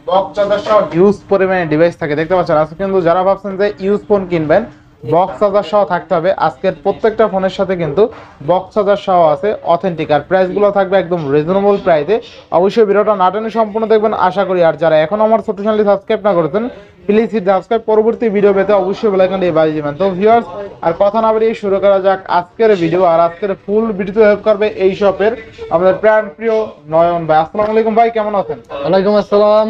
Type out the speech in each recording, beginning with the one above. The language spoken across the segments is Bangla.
বক্স চার্জার সহ ইউজ পরিমাণে ডিভাইস থাকে দেখতে পাচ্ছেন। আজকে কিন্তু যারা ভাবছেন যে ইউজ ফোন কিনবেন বক্স চার্জার সহ থাকতে হবে, আজকের প্রত্যেকটা ফোনের সাথে কিন্তু বক্স চার্জার সহ আছে অথেন্টিক, আর প্রাইসগুলো থাকবে একদম রিজনেবল প্রাইসে। অবশ্যই ভিডিওটা না টেনে সম্পূর্ণ দেখবেন আশা করি। আর যারা এখন আমার ছোট চ্যানেলটি সাবস্ক্রাইব না করেছেন প্লিজ হিট সাবস্ক্রাইব, পরবর্তী ভিডিও পেতে অবশ্যই বেল আইকনটি বাজিয়ে দিবেন। তো ভিউয়ার্স আর কথা না বাড়িয়ে শুরু করা যাক আজকের ভিডিও। আর আজকের ফুল ভিডিওতে হেল্প করবে এই শপের আমাদের প্রাণ প্রিয় নয়ন ভাই। আসসালামু আলাইকুম ভাই, কেমন আছেন? ওয়ালাইকুম আসসালাম।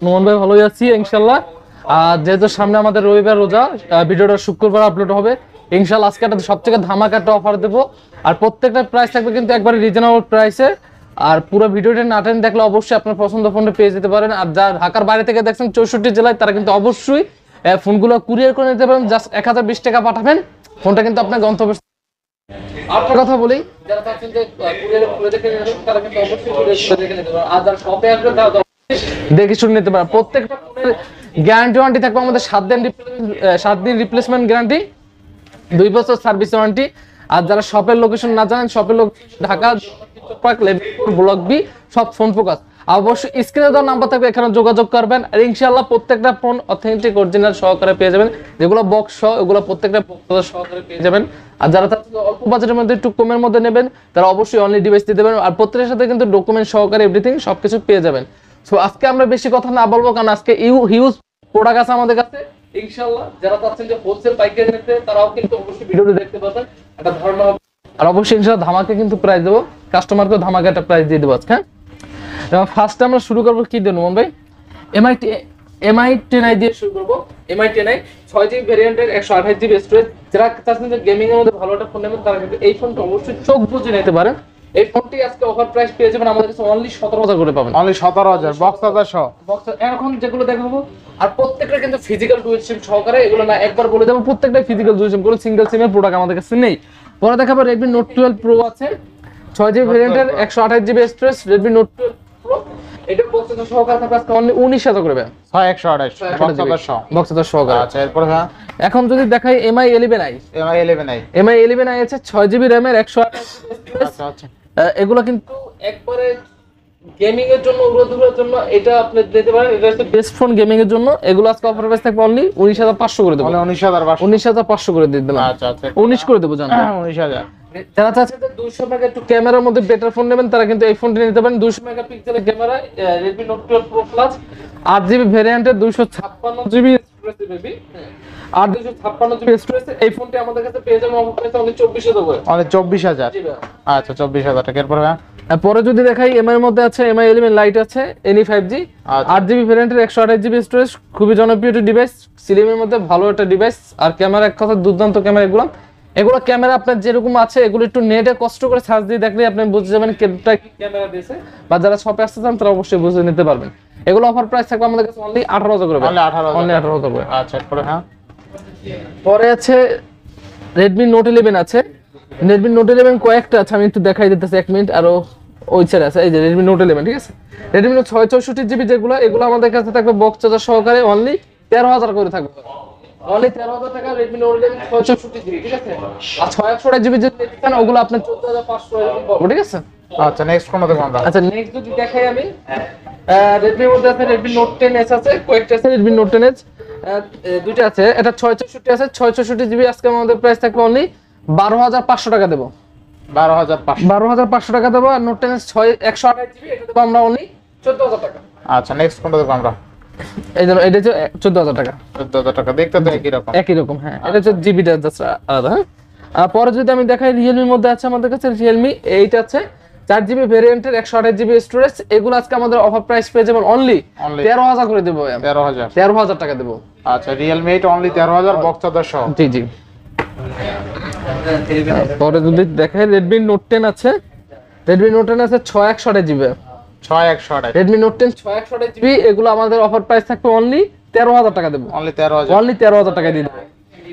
নোমান ভাই ভালোই আছি ইনশাল্লাহ। আর যেহেতু সামনে আমাদের রবিবার রোজা, ভিডিওটা শুক্রবার আপলোড হবে ইনশাল্লাহ। আজকে একটা সবথেকে ধামাকা একটা অফার দেবো, আর প্রত্যেকটা প্রাইস থাকবে কিন্তু একবারে রিজনেবল প্রাইসে। আর পুরো ভিডিওটা না টেনে দেখলে অবশ্যই আপনার পছন্দ ফোনটা পেয়ে যেতে পারেন। আর যারা ঢাকার বাইরে থেকে দেখছেন 64 জেলায়, তারা কিন্তু অবশ্যই ফোনগুলো কুরিয়ার করে নিতে পারেন। জাস্ট 1020 টাকা পাঠাবেন, ফোনটা কিন্তু আপনার গন্তব্যে। আপনার কথা বলি, যারা চাচ্ছেন যে কুরিয়ারে খুলে দেখে নেবেন তারা কিন্তু অবশ্যই কুরিয়ারে খুলে দেখে নিতে পারেন। আর যারা শপে আসবেন তারা দেখে শুনে নিতে পারেন। প্রত্যেকটা ফোনের গ্যারান্টি ওয়ারেন্টি থাকবে আমাদের 7 দিন রিপ্লেসমেন্ট গ্যারান্টি, 2 বছর সার্ভিস ওয়ারেন্টি। আর যারা শপের লোকেশন না জানেন, শপের ঢাকা ব্লক বি সব ফোন ফোকাস। অবশ্যই স্ক্রিনে দেওয়া নাম্বার থাকবে, এখানে যোগাযোগ করবেন। আর ইনশাআল্লাহ প্রত্যেকটা ফোন অথেন্টিক অরিজিনাল সহকারে পেয়ে যাবেন। যেগুলো বক্স সহ ওগুলো প্রত্যেকটা বক্স সহকারে পেয়ে যাবেন। আর যারা অল্প বাজেটের মধ্যে একটু কমের মধ্যে নেবেন তারা অবশ্যই অনলি ডিভাইস দিতে পারেন। আর প্রত্যেকের সাথে কিন্তু ডকুমেন্ট সহকারে এভরিথিং সবকিছু পেয়ে যাবেন। সো আজকে আমরা বেশি কথা না বলবো, কারণ আজকে হিউজ প্রোডাক্ট আছে আমাদের কাছে ইনশাআল্লাহ। যারা চাচ্ছেন যে হোলসেল পাইকারি নিতে তারাও কিন্তু অবশ্যই ভিডিওটি দেখতে পাবেন, একটা ধারণা হবে। আর অবশ্যই ইনশাআল্লাহ ধামাকে কিন্তু প্রাইস দেবো, কাস্টমারকে ধামাকে একটা প্রাইস দিয়ে দেবো আজকে। ফার্স্ট আমরা শুরু করবো কি দিয়ে নোমান ভাই? MI 10i দিয়ে শুরু করবো। MI 10i 6GB ভ্যারিয়েন্টের 128GB storage. যারা চাচ্ছেন যে গেমিং এর মধ্যে ভালো একটা ফোন নেবেন তারা কিন্তু এই ফোনটা অবশ্যই চোখ বুজে নিতে পারেন। এই ফোনটি আজকে অফার প্রাইস পেয়ে যাবেন আমাদের কাছে অনলি 17,000 করে পাবেন। অনলি 17,000 বক্স চার্জার সহ। বক্স এখন যেগুলো দেখাবো, আর প্রত্যেকটা কিন্তু ফিজিক্যাল ডুয়াল সিম সহকারে, এগুলো না একবার বলে দেবো প্রত্যেকটা ফিজিক্যাল ডুয়াল সিম, কোনো সিঙ্গেল সিমের প্রোডাক্ট আমাদের কাছে নেই। পরে দেখাবো Redmi Note 12 Pro আছে, 6GB ভ্যারিয়েন্টের 128GB storage Redmi Note 12 Pro। এটা বক্স চার্জার সহকারে থাকবে আজকে অনলি 19,000 করে পাবেন। 128 বক্স চার্জার সহ, বক্স চার্জার সহকারে। আচ্ছা এরপর হ্যাঁ এখন যদি দেখাই MI 11i, MI 11i আছে 6GB RAM এর 128GB। আচ্ছা আচ্ছা এগুলো কিন্তু একবারে গেমিং এর জন্য, উড়োধুরার জন্য এটা আপনি দিতে পারেন। এটা হচ্ছে বেস্ট ফোন গেমিং এর জন্য। এগুলো আজকে অফার প্রাইস থাকবে অনলি 19,500 করে দেব। 19,500 করে দিয়ে দিলাম। আচ্ছা আচ্ছা 19 করে দেব জানেন। 19,000। যারা চাচ্ছেন যে 200 মেগা একটু ক্যামেরার মধ্যে বেটার ফোন নেবেন তারা কিন্তু এই ফোনটি নিতে পারেন। 200 মেগাপিক্সেলের camera, Redmi Note 12 Pro Plus, 8GB ভ্যারিয়েন্টের 256GB স্টোরেজ বেবি। আর 256GB স্টোরেজ। এই ফোনটি আমাদের কাছে পেয়ে যাবেন অফার প্রাইসে অনলি 24,000 করে। অনলি 24,000। আচ্ছা 24,000 টাকা। এরপর হ্যাঁ পরে যদি দেখাই MI এর মধ্যে আছে MI 11 লাইট আছে NE 5G, 8GB ভ্যারিয়েন্টের 128GB storage, খুবই জনপ্রিয় একটা ডিভাইস, সিলিমের মধ্যে ভালো একটা ডিভাইস। আর ক্যামেরা এক কথা দুর্দান্ত ক্যামেরা। এগুলো ক্যামেরা আপনার যেরকম আছে এগুলো একটু নেটে কষ্ট করে সার্চ দিয়ে দেখলে আপনি বুঝে যাবেন কোনটা কি ক্যামেরা দিয়েছে। বা যারা শপে আসতে চান তারা অবশ্যই বুঝে নিতে পারবেন। এগুলো অফার প্রাইস থাকবে আমাদের কাছে অনলি 18,000 করে। অনলি 18,000 করে। আচ্ছা এরপর হ্যাঁ পরে আছে Redmi Note 11 আছে। Redmi Note 11 কয়েকটা আছে, আমি একটু দেখাই দিতেছি 1 মিনিট। আরো ওই ছেড়ে আছে, এই যে Redmi Note 11, ঠিক আছে। Redmi Note 664GB যেগুলো, এগুলো আমাদের কাছে থাকবে বক্স চার্জার সহকারে অনলি 13,000 করে থাকবে। অনলি 13,000 টাকা Redmi Note 11 664GB, ঠিক আছে। আর 628GB যে নিতেন ওগুলো আপনার 14,500 এরকম পাবো, ঠিক আছে। আচ্ছা নেক্সট কোন দেখব আমরা? আচ্ছা নেক্সট যদি দেখাই আমি, Redmi মধ্যে আছে Redmi Note 10s আছে, কয়েকটা আছে Redmi Note 10s, দুইটা আছে। এটা 664 আছে, 664GB আজকে আমাদের প্রাইস থাকবে অনলি 12,500 টাকা দেব। 12,500 টাকা দেব। আর Note 10s 128GB এটা দেব আমরা অনলি 14,000 টাকা। আচ্ছা নেক্সট কোন দেখব আমরা? এই যে এটা হচ্ছে 14,000 টাকা। 14,000 টাকা। দেখতে তো একই রকম হ্যাঁ। এটা হচ্ছে জিবিটা জাস্ট আলাদা। হ্যাঁ। আর পরে যদি আমি দেখাই Realme মধ্যে আছে আমাদের কাছে Realme 8 আছে, 4GB ভ্যারিয়েন্টের 128GB স্টোরেজ। এগুলো আজকে আমাদের অফার প্রাইস পেয়ে যাবেন অনলি 13,000 করে দেব। 13,000 টাকা দেব। আচ্ছা Realme 8 অনলি 13,000 বক্স চার্জার সহ। জি জি। পরে যদি দেখাই Redmi Note 10 আছে, Redmi Note 10 আছে 628GB। 628 Redmi Note 10 628GB। এগুলো আমাদের অফার প্রাইস থাকবে অনলি 13,000 টাকা দেব। অনলি 13,000। অনলি 13,000 টাকা দিয়ে দেব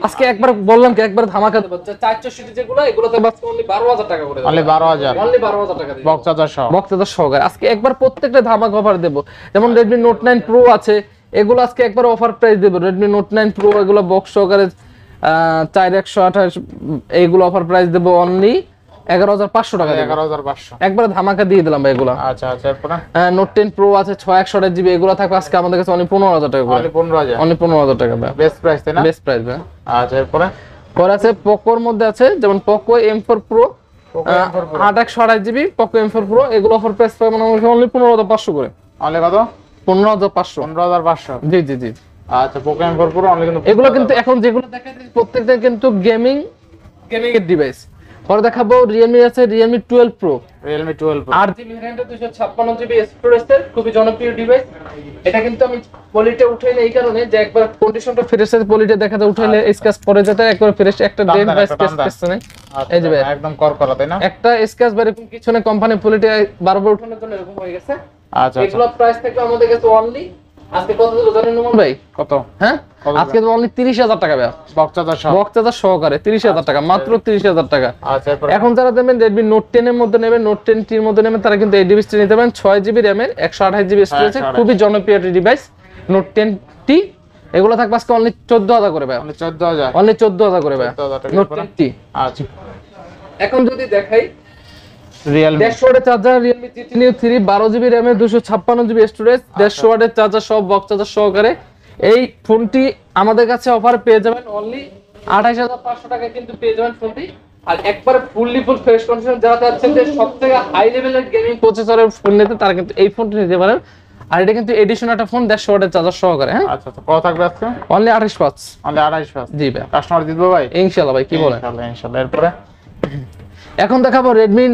আজকে। একবার বললাম কি একবার ধামাকা দেব। 464 যেগুলো এগুলোতে বাস অনলি 12,000 টাকা করে দেব। অনলি 12,000। অনলি 12,000 টাকা দেব বক্স চার্জার সহ। বক্স চার্জার সহকারে আজকে একবার প্রত্যেকটা ধামাকা অফার দেব। যেমন Redmi Note 9 Pro আছে, এগুলো আজকে একবার অফার প্রাইস দেব। Redmi Note 9 Pro এগুলো বক্স সহকারে 4128, এইগুলো অফার প্রাইস দেব অনলি 11,500 টাকা দেব। 11,500 একবারে ধামাকা দিয়ে দিলাম ভাই এগুলা। আচ্ছা আচ্ছা, এরপরে নোট 10 প্রো আছে 6128 জিবি, এগুলো থাকবে আজকে আমাদের কাছে অনলি 15,000 টাকা করে। অনলি 15,000, অনলি 15,000 টাকা ভাই, বেস্ট প্রাইস তাই না? বেস্ট প্রাইস ভাই। আচ্ছা, এরপরে পরে আছে পোকোর মধ্যে আছে যেমন Poco M4 Pro Poco M4 Pro 8128 GB Poco M4 Pro, এগুলো অফার প্রাইস পাবেন অনলি 15,500 করে। অনলি কত? 15,500। 15,500। জি জি জি। আচ্ছা, Poco M4 Pro অনলি কিন্তু এগুলো কিন্তু এখন যেগুলো দেখাচ্ছি প্রত্যেকটা কিন্তু গেমিং এর ডিভাইস। পরে দেখাবো Realme আছে Realme 12 Pro, Realme 12 Pro 8GB ভ্যারিয়েন্টের 256 GB স্টোরেজের খুবই জনপ্রিয় ডিভাইস। এটা কিন্তু আমি পলিটা উঠাইলে এই কারণে যে একবার কন্ডিশনটা ফ্রেশ আছে, পলিটা দেখা যায় উঠাইলে স্ক্র্যাচ পড়ে যেতে একবার ফ্রেশ একটা ডেন্ট বা স্ক্র্যাচ পেছনে এই যে ভাই একদম করকরা তাই না? একটা স্ক্র্যাচ বা এরকম পিছনে কোম্পানি পলিটা বারবার উঠানোর জন্য এরকম হয়ে গেছে। আচ্ছা, এগুলো প্রাইস থেকে আমাদের কাছে অনলি আজকে কত দিলো জানেন নোমান ভাই? কত? হ্যাঁ আজকে তো অনলি 30,000 টাকা ভাই, বক্স চার্জার সহ, বক্স চার্জার সহকারে 30,000 টাকা, মাত্র 30,000 টাকা। আচ্ছা, এরপরে এখন যারা দেবেন Redmi Note 10 এর মধ্যে নেবেন, Note 10 টির মধ্যে নেবেন, তারা কিন্তু এই ডিভাইসটি নিতে পারেন 6GB RAM এর 128 জিবি স্টোরেজ, খুবই জনপ্রিয় একটি ডিভাইস Note 10 টি। এগুলো থাকবে আজকে অনলি 14,000 করে ভাই, অনলি 14,000, অনলি 14,000 করে ভাই 14,000 টাকা। Note 10 টি। আচ্ছা, এখন যদি দেখাই Realme 150 ওয়াটের charger Realme GT Neo 3 12GB RAM এর 256 জিবি স্টোরেজ, 150 ওয়াটের চার্জার সব বক্স চার্জার সহকারে। এই ফোনটি আমাদের কাছে অফার পেয়ে যাবেন অনলি 28,500 টাকায় কিন্তু পেয়ে যাবেন ফোনটি। আর একবারে ফুললি ফুল ফ্রেশ কন্ডিশন যারা চাচ্ছেন যে সবথেকে হাই লেভেলের গেমিং প্রসেসরের ফোন নিতে, তারা কিন্তু এই ফোনটি নিতে পারেন। আর এটা কিন্তু এডিশনাল একটা ফোন 150 ওয়াটের চার্জার সহকারে। হ্যাঁ আচ্ছা আচ্ছা, কত থাকবে আজকে? অনলি 28,500। অনলি 28,000। জি ভাই, কাস্টমার দিতে ভাই ইনশাআল্লাহ ভাই, কি বলেন? ইনশাআল্লাহ ইনশাআল্লাহ। এরপরে এখন দেখাবো Redmi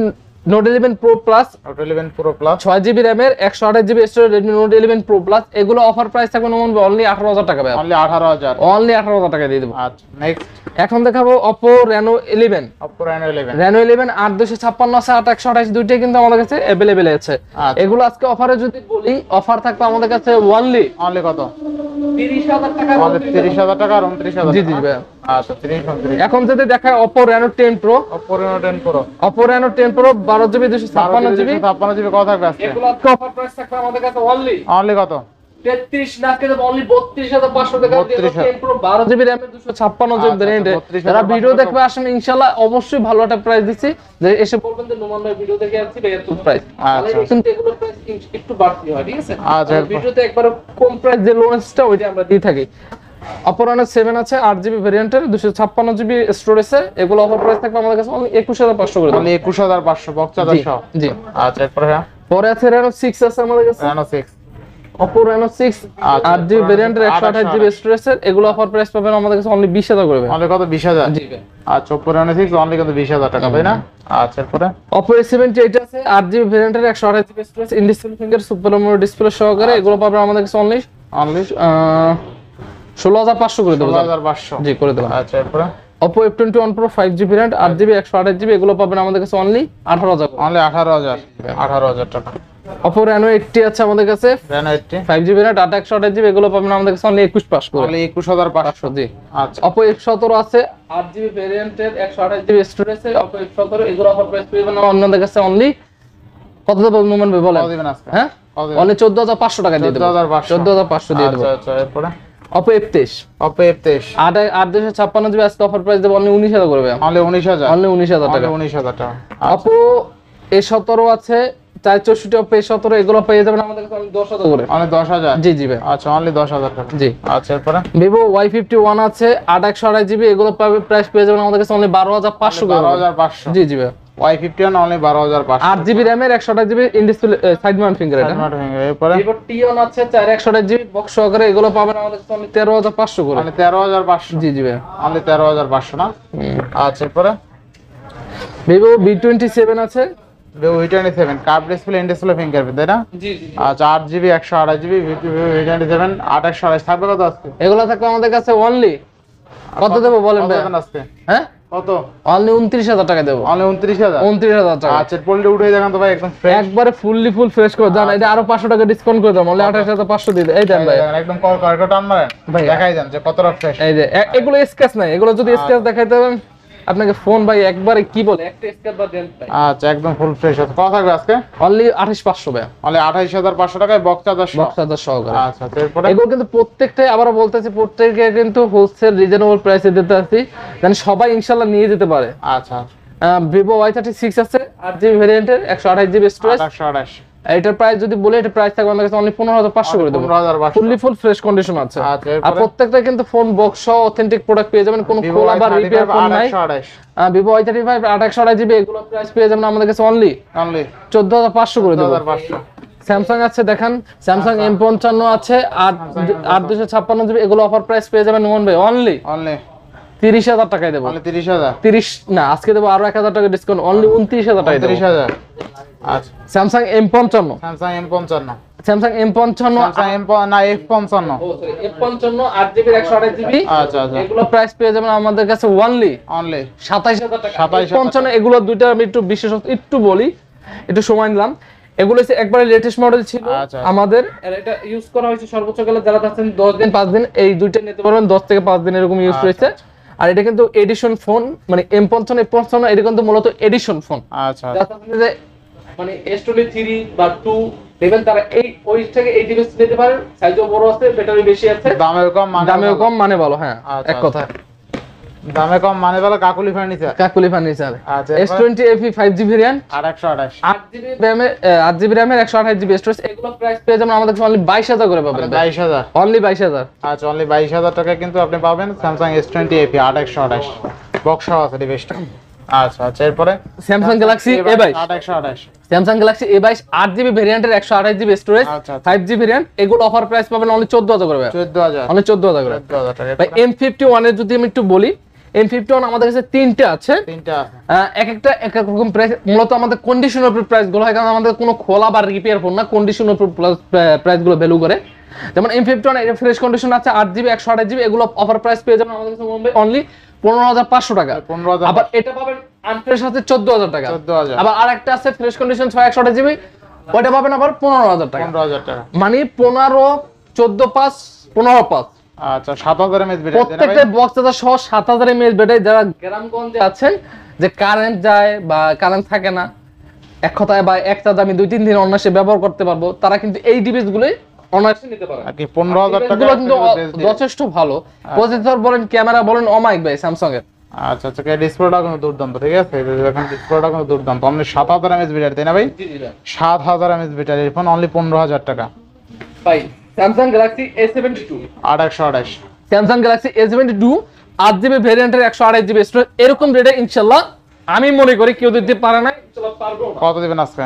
Note 11 Pro Plus, Note 11 Pro Plus 6GB RAM এর 128 GB storage Redmi Note 11 Pro Plus, এগুলো অফার প্রাইস থাকবে অনলি 18,000 টাকা ভাই, অনলি 18,000। অনলি 18,000 টাকা দিয়ে দেব। আচ্ছা, নেক্সট এখন দেখাবো Oppo Reno 11, Oppo Reno 11 Reno 11 8256 আছে 8128 দুইটাই কিন্তু আমাদের কাছে अवेलेबल আছে। আচ্ছা। এগুলো আজকে অফারে যদি বলি, অফার থাকবে আমাদের কাছে অনলি কত? 30,000 টাকা। অনলি 30,000 টাকা আর 29,000। জি জি ভাই। আচ্ছা, 30 29। এখন যদি দেখায় Oppo Reno 10 Pro, Oppo Reno 10 Pro Oppo Reno 10 Pro 12GB 256GB, 256GB কত থাকবে আজকে? এগুলো আজকে অফার প্রাইস থাকবে আমাদের কাছে অনলি অনলি কত? 33 না কেটে অনলি 32,500 টাকা দিয়ে 32,000 10 Pro 12GB RAM এর 256GB ভ্যারিয়েন্টে। 32,500 যারা ভিডিও দেখবে আসেন ইনশাআল্লাহ অবশ্যই ভালো একটা প্রাইস দিচ্ছি, যে এসে বলবেন যে নোমান ভাই ভিডিও দেখে আসছি ভাই এত প্রাইস, তাহলে কিন্তু এগুলো প্রাইস একটু বাড়তি হয়, ঠিক আছে? আচ্ছা, আর ভিডিওতে একবার কম প্রাইস যে লোনেসটা ওইটা আমরা দিয়ে থাকি। Oppo Reno 7 আছে 8GB ভ্যারিয়েন্টের 256GB স্টোরেজে, এগুলো অফার প্রাইস থাকবে আমাদের কাছে অনলি 21,500 করে। অনলি 21,500 বক্স চার্জার সহ। জি। আচ্ছা, এরপরে হ্যাঁ পরে আছে Reno 6 আছে আমাদের কাছে, Reno 6 Oppo Reno 6 আচ্ছা, 8GB ভ্যারিয়েন্টের 128GB স্টোরেজের, এগুলো অফার প্রাইস পাবেন আমাদের কাছে অনলি 20,000 করে। অনলি কত? 20,000। জি ভাই। আচ্ছা, Oppo Reno 6 অনলি কত? 20,000 টাকা তাই না? আচ্ছা, এরপরে Oppo A78 আছে 8GB ভ্যারিয়েন্টের 128GB storage, in display finger super AMOLED display সহকারে, এগুলো পাবেন আমাদের কাছে অনলি 16,500 করে দেব। 16,500। জি করে দেব। আচ্ছা, এরপরে Oppo F21 Pro 5GB RAM 8GB 128GB, এগুলো পাবেন আমাদের কাছে অনলি 18,000 করে। অনলি 18,000। 18,000 টাকা। Oppo Reno 80 আছে আমাদের কাছে Reno 80 5GB RAM 128GB, এগুলো পাবেন আমাদের কাছে অনলি 21,500 করে। অনলি 21,500। জি। আচ্ছা, Oppo F17 আছে 8GB ভ্যারিয়েন্টের 128GB স্টোরেজে, Oppo F17 এগুলো অফার প্রাইস পাবেন আমাদের কাছে অনলি কত দেব নোমান ভাই বলেন? কত দিবেন আজকে? হ্যাঁ কত দিবেন? অনলি 14,500 টাকা দিয়ে দেব। 14,500। 14,500 দিয়ে দেব। আচ্ছা আচ্ছা, এরপরে Oppo F23 Oppo F23 8,256GB আজকে অফার প্রাইস দেব অনলি 19,000 করে ভাই, অনলি 19,000। অনলি 19,000 টাকা। 19,000 টাকা। Oppo A17 আছে 464 Oppo A17, এগুলো পেয়ে যাবেন আমাদের কাছে অনলি 10,000 করে। অনলি 10,000। জি জি ভাই। আচ্ছা, অনলি 10,000 টাকা। জি। আচ্ছা, এরপরে Vivo Y51 আছে 8/128GB, এগুলো পাবে প্রাইস পেয়ে যাবেন আমাদের কাছে অনলি 12,500 করে। 12,500। জি জি ভাই। Y51 only 12,500। 8GB RAM এর 128GB in display side Mount finger এটা। এরপরে Vivo T1 আছে 4/128GB বক্স সহকারে, এগুলো পাবেন আমাদের কাছে অনলি 13,500 করে। অনলি 13,500। জি জি ভাই। অনলি 13,500 না? আচ্ছা, এরপরে Vivo V27 আছে Vivo V27 curve display in display fingerprint তাই না? জি জি। আচ্ছা, 8GB 128GB V27 8/128 থাকবে কত আজকে? এগুলো থাকবে আমাদের কাছে অনলি কত দেব বলেন কত ভাই? দেবেন আজকে? হ্যাঁ কত? অনলি 29,000 টাকা দেব। অনলি 29,000। 29,000 টাকা। আচ্ছা, পলিটা উঠে দেখান তো ভাই একদম ফ্রেশ। একবারে ফুললি ফুল ফ্রেশ করে দেন, এটা আরো 500 টাকা ডিসকাউন্ট করে দাও, অনলি 28,500 দিয়ে দেন। এই দেন ভাই, একদম কল করে টান মারেন ভাই। দেখাই দেন যে কতটা ফ্রেশ। এই যে এগুলো স্কেচ নাই, এগুলো যদি স্কেচ দেখাইতে পারেন আপনাকে ফোন ভাই একবারে কি বলে একটা স্কেচ বা দেন ভাই। আচ্ছা, একদম ফুল ফ্রেশ আছে। কত থাকবে আজকে? অনলি 28,500 ভাই, অনলি 28,500 টাকায় বক্স চার্জার সহ। বক্স চার্জার সহকারে। আচ্ছা, এরপরে এগুলো কিন্তু প্রত্যেকটাই আবারও বলতেছি প্রত্যেকটা কিন্তু হোলসেল রিজনেবল প্রাইসে দিতে আছি, যেন সবাই ইনশাআল্লাহ নিয়ে যেতে পারে। আচ্ছা, ভিভো Y36 আছে 8GB ভেরিয়েন্টের 128GB স্টোরেজ। 128 এটার প্রাইস যদি বলি, এটা প্রাইস থাকবে আমাদের কাছে অনলি 15500 করে দেব। 15500 ফুললি ফুল ফ্রেশ কন্ডিশন আছে। আচ্ছা, আর প্রত্যেকটা কিন্তু ফোন বক্স সহ অথেন্টিক প্রোডাক্ট পেয়ে যাবেন, কোনো খোলা বা রিপেয়ার ফোন নাই। ভিভো Y35 828GB এগুলো প্রাইস পেয়ে যাবেন আমাদের কাছে অনলি 14500 করে দেব। 14500। স্যামসাং আছে দেখেন, স্যামসাং M55 আছে 8256GB, এগুলো অফার প্রাইস পেয়ে যাবেন নোমান ভাই অনলি 30000 টাকায় দেব। অনলি 30000? 30 না, আজকে দেব আরো 1000 টাকা ডিসকাউন্ট, অনলি 29000 টাকায় দেব। 30000। আচ্ছা, Samsung M55, Samsung M55, Samsung M55 Samsung না F55, F55 8GB 128GB। আচ্ছা আচ্ছা, এগুলো প্রাইস পেয়ে যাবেন আমাদের কাছে অনলি 27000 টাকা। 57 এগুলো দুইটা আমি একটু বিশেষ একটু বলি, একটু সময় নিলাম। এগুলো হচ্ছে একবারে লেটেস্ট মডেল ছিল আমাদের, এটা ইউজ করা হয়েছে সর্বোচ্চ গেলে যারা আছেন 10 দিন 5 দিন, এই দুইটা নিতে পারবেন 10 থেকে 5 দিন এরকম ইউজ হয়েছে। আর এটা কিন্তু এডিশন ফোন, মানে M55 এটা কিন্তু মূলত এডিশন ফোন। আচ্ছা, যে মানে S23 বা 2 নেবেন তারা এই ওই থেকে এই ডিভাইস নিতে পারেন, সাইজও বড় আছে, ব্যাটারি বেশি আছে, দামেও কম মানে ভালো। হ্যাঁ, এক কথা, দামে কম মানে ভালো। কাকুলি ফার্নিচার। আচ্ছা, S20 FE 5G variant 828 8GB RAM এর 128GB স্টোরেজ, এগুলো প্রাইস পেয়ে যাবেন আমাদের কাছে অনলি 22000 করে পাবেন। 22000, অনলি 22000। আচ্ছা, অনলি 22000 টাকা কিন্তু আপনি পাবেন স্যামসাং S20 FE 828 বক্স সহ আছে ডিভাইসটা। আচ্ছা আচ্ছা, এরপরে Samsung Galaxy A22 828, Samsung Galaxy A22 8GB ভেরিয়েন্টের 128GB স্টোরেজ, 5G ভেরিয়েন্ট, এগুলো অফার প্রাইস পাবেন অনলি 14000 করে। 14000, অনলি 14000 করে। ভাই M51 এর যদি আমি একটু বলি, M51 আমাদের কাছে তিনটা আছে, এক একটা এক এক রকম প্রাইস। মূলত আমাদের কন্ডিশনের উপর প্রাইস গুলো হয়, কারণ আমাদের কোনো খোলা বা রিপেয়ার ফোন না, কন্ডিশনের উপর প্রাইস গুলো ভ্যালু করে। যেমন M51 এর ফ্রেশ কন্ডিশন আছে 8GB 128GB, এগুলো অফার প্রাইস পেয়ে যাবেন আমাদের কাছে মুম্বাই অনলি 15500 টাকা। আবার এটা পাবেন আনফ্রেশ আছে 14000 টাকা। আবার আরেকটা আছে ফ্রেশ কন্ডিশন 6/128GB, ওটা পাবেন আবার 15000 টাকা। মানে 15 14 5 15 5। আচ্ছা, 7000 mAh ব্যাটারি। প্রত্যেকটা বক্স চার্জার সহ 7000 mAh ব্যাটারি। যারা গ্রামগঞ্জে আছেন যে কারেন্ট যায় বা কারেন্ট থাকে না, এক কথায় বা এক চার্জ আমি 2-3 দিন অনায়াসে ব্যবহার করতে পারবো, তারা কিন্তু এই ডিভাইসগুলোই অনায়াসে নিতে পারে। আর কি 15000 টাকা কিন্তু যথেষ্ট ভালো। প্রসেসর বলেন, ক্যামেরা বলেন, অমাইক ভাই স্যামসাং এর। আচ্ছা আচ্ছা, ডিসপ্লেটা কিন্তু দুর্দান্ত, ঠিক আছে? দেখেন ডিসপ্লেটা কিন্তু দুর্দান্ত। অনলি 7000 mAh ব্যাটারি, তাই না ভাই? জি জি, 7000 mAh ব্যাটারির ফোন অনলি 15000 টাকা। ভাই Samsung Galaxy A72 828, Samsung Galaxy A72 8GB ভেরিয়েন্টের 128GB স্টোরেজ, এরকম রেটে ইনশাআল্লাহ আমি মনে করি কেউ দিতে পারে না, ইনশাআল্লাহ পারবো। কত দিবেন আজকে?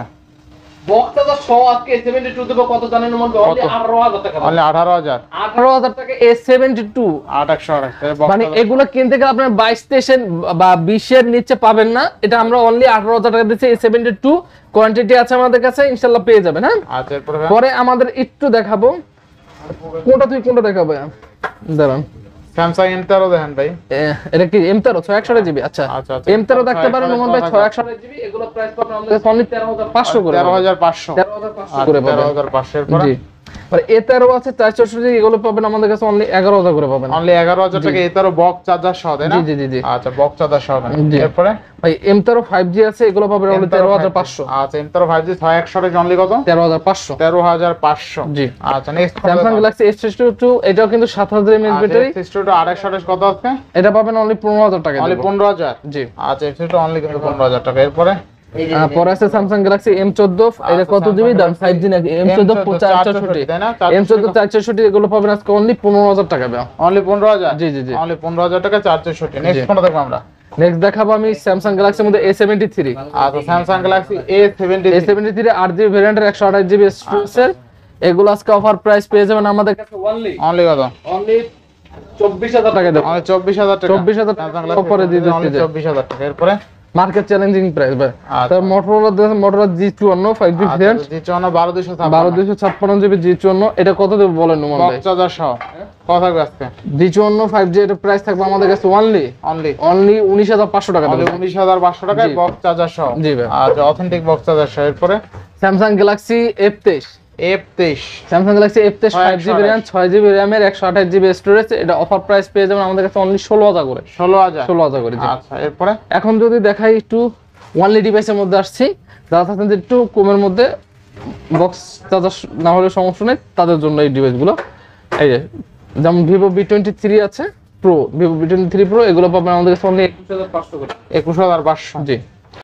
বক্স চার্জার সহ আজকে A72 দেব কত জানেন? অনলি 18000 টাকা। অনলি 18000 টাকা A72 828। মানে এগুলো কিনতে গেলে আপনার 22-23 বা 20 এর নিচে পাবেন না, এটা আমরা অনলি 18000 টাকা দিচ্ছি। A72 কোয়ান্টিটি আছে আমাদের কাছে, ইনশাআল্লাহ পেয়ে যাবেন। হ্যাঁ, আচ্ছা, পরে আমাদের একটু দেখাবো কোনটা দেখাবো, দাঁড়ান। স্যামসাং M13 দেখেন ভাই, এটা কি M13 6/128GB? আচ্ছা, M13 দেখতে পারেন নোমান ভাই, 6/128GB, এগুলো প্রাইস পাবেন আমাদের কাছে অনলি 13500 করে। 13500 করে পাবেন। 13500 এর পরে জি, মানে A13 আছে 464GB, এগুলো পাবেন আমাদের কাছে অনলি 11000 করে পাবেন। অনলি 11000 টাকা A13 বক্স চার্জার সহ, তাই না? জি জি জি। আচ্ছা, বক্স চার্জার সহ। এরপরে ভাই M13 5G আছে, এগুলো পাবেন অনলি 13500। আচ্ছা, M13 5G 6128 অনলি কত? 13500। 13500। জি। আচ্ছা, নেক্সট স্যামসাং গ্যালাক্সি S22 এটাও কিন্তু 7000 mAh ব্যাটারি। S22 828 কত আছে? এটা পাবেন অনলি 15000 টাকা। অনলি 15000? জি। আচ্ছা, S22 অনলি কিন্তু 15000 টাকা। এরপরে পরে আছে স্যামসাং গ্যালাক্সি M14, এটা কত জিবি দাম? 5G নাকি? M14 464, তাই না? M14 464 এগুলো পাবেন আজকে অনলি 15000 টাকা। অনলি 15000? জি জি জি, অনলি 15000 টাকা 464। নেক্সট কোনটা দেখব আমরা? নেক্সট দেখাবো আমি স্যামসাং গ্যালাক্সির মধ্যে A73। আচ্ছা, স্যামসাং গ্যালাক্সি A73 8GB ভেরিয়েন্টের 128GB স্টোরেজের, এগুলো আজকে অফার প্রাইস পেয়ে যাবেন আমাদের কাছে অনলি কত? অনলি 24000 টাকা দেব। অনলি 24000 টাকা। 24000 টাকা অফারে দিয়ে দিচ্ছি। অনলি 24000 টাকা। এরপরে মার্কেট চ্যালেঞ্জিং প্রাইস ভাই। তার Motorola G54 5G variant, G54 12256GB G54, এটা কত দেব বলেন নোমান ভাই? বক্স চার্জার সহ কত থাকবে আজকে? G54 5G এর প্রাইস থাকবে আমাদের কাছে অনলি 19500 টাকা। অনলি 19500 টাকায় বক্স চার্জার সহ। জি ভাই। আচ্ছা, অথেন্টিক বক্স চার্জার সহ। এরপরে Samsung Galaxy F23 Samsung Galaxy F23 5G variant, 6GB RAM এর 128GB স্টোরেজ, এটা অফার প্রাইস পেয়ে যাবেন আমাদের কাছে অনলি 16000 করে। 16000 করে। আচ্ছা, এরপরে এখন যদি দেখাই একটু ওয়ানলি ডিভাইসের মধ্যে আসছি, যারা থাকেন যে একটু কমের মধ্যে বক্স চার্জার না হলে সমস্যা নেই, তাদের জন্য এই ডিভাইসগুলো। এই যে যেমন Vivo V23 আছে, প্রো, ভিভো V23 প্রো, এগুলো পাবেন আমাদের কাছে অনলি 21500 করে। 21500। জি।